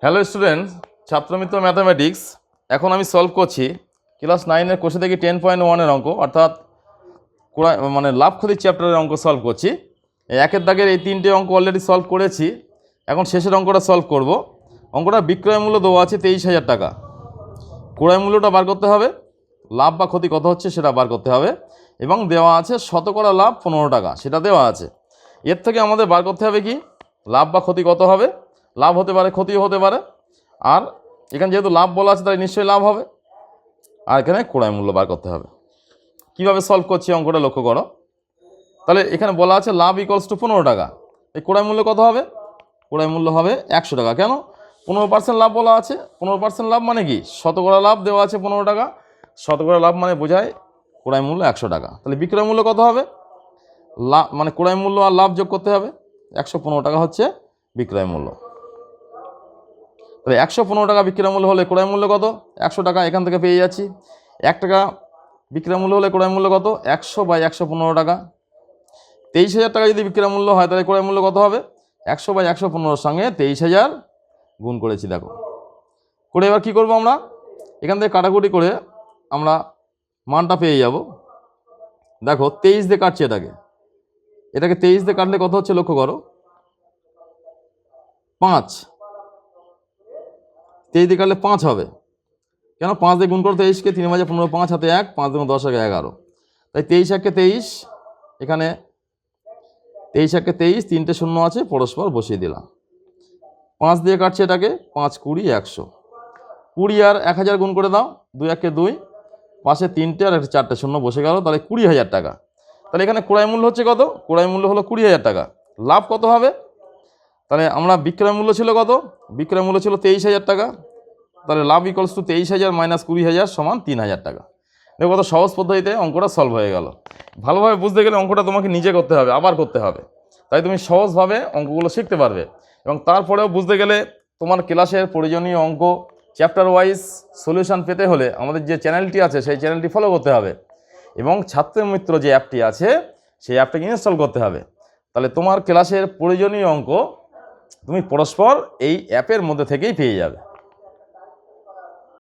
Hello students, ছাত্রমিত্র mathematics. এখন আমি solve করছি ক্লাস 9-এর কোষে থেকে 10.1-এর অঙ্ক, অর্থাৎ লাভ ক্ষতির চ্যাপ্টারের অঙ্ক সলভ করছি। এই একের দাগের এই তিনটে অঙ্ক অলরেডি সলভ করেছি। এখন শেষের অঙ্কটা সলভ করব। অঙ্কটা বিক্রয় মূল্য দেওয়া আছে 23,000 টাকা। ক্রয় মূল্যটা বার করতে হবে, লাভ বা ক্ষতি কত হচ্ছে সেটা বার করতে হবে, এবং দেওয়া আছে শতকরা লাভ 15 টাকা, সেটা দেওয়া আছে। এর থেকে আমাদের বার করতে হবে কি লাভ বা ক্ষতি কত হবে। লাভ হতে পারে, ক্ষতিও হতে পারে, আর এখানে যেহেতু লাভ বলা আছে তাই নিশ্চয়ই লাভ হবে। আর এখানে ক্রয় মূল্য বার করতে হবে। কীভাবে সলভ করছি অঙ্কটা লক্ষ্য করো। তাহলে এখানে বলা আছে লাভ ইকুয়ালস টু 15 টাকা। এই ক্রয় মূল্য কত হবে? ক্রয় মূল্য হবে 100 টাকা। কেন? 15% লাভ বলা আছে। 15% লাভ মানে কি? শতকরা লাভ দেওয়া আছে 15 টাকা। শতকরা লাভ মানে বোঝায় ক্রয় মূল্য 100 টাকা। তাহলে বিক্রয় মূল্য কত হবে? লাভ মানে ক্রয় মূল্য আর লাভ যোগ করতে হবে। 115 টাকা হচ্ছে বিক্রয় মূল্য। তাহলে 115 টাকা বিক্রয় মূল্য হলে ক্রয় মূল্য কত? 100 টাকা। এখান থেকে পেয়ে যাচ্ছি 1 টাকা বিক্রয় মূল্য হলে ক্রয় মূল্য কত? 100/115 টাকা। 23,000 টাকা যদি বিক্রয় মূল্য হয় তাহলে ক্রয় মূল্য কত হবে? 100/115 সঙ্গে 23,000 গুণ করেছি। দেখো করে এবার কী করবো আমরা? এখান থেকে কাটাকুটি করে আমরা মানটা পেয়ে যাব। দেখো 23 দিয়ে কাটছি এটাকে 23 দিয়ে কাটলে কত হচ্ছে লক্ষ্য করো। 5। 23 দিয়ে কাটলে 5 হবে। কেন? 5 দিয়ে গুণ করো 23কে, 3 × 15, 5 হাতে 1, 5 × 10 = 11। তাই 23 × 23, এখানে 23 × 23, 3টে শূন্য আছে, পরস্পর বসিয়ে দিলাম। 5 দিয়ে কাটছে এটাকে, 5, 20, 100। 20 আর 1000 গুণ করে দাও, 2 × 1 = 2, পাশে 3টে আর 4টে শূন্য বসে গেল, তাহলে 20,000 টাকা। তাহলে এখানে ক্রয় মূল্য হচ্ছে কত? ক্রয় মূল্য হলো 20,000 টাকা। লাভ কত হবে? তাহলে আমরা বিক্রয় মূল্য ছিল কত? বিক্রয় মূল্য ছিল 23,000 টাকা। তাহলে লাভ ইকুয়ালস টু 23,000 - 20,000 = 3,000 টাকা। দেখো কত সহজ পদ্ধতিতে অঙ্কটা সলভ হয়ে গেল। ভালোভাবে বুঝতে গেলে অঙ্কটা তোমাকে নিজে করতে হবে, আবার করতে হবে, তাই তুমি সহজভাবে অঙ্কগুলো শিখতে পারবে। এবং তারপরেও বুঝতে গেলে তোমার ক্লাসের প্রয়োজনীয় অঙ্ক চ্যাপ্টার ওয়াইজ সলিউশন পেতে হলে আমাদের যে চ্যানেলটি আছে সেই চ্যানেলটি ফলো করতে হবে, এবং ছাত্রমিত্র যে অ্যাপটি আছে সেই অ্যাপটাকে ইনস্টল করতে হবে। তাহলে তোমার ক্লাসের প্রয়োজনীয় অঙ্ক তুমি পরস্পর এই অ্যাপের মধ্যে থেকেই পেয়ে যাবে।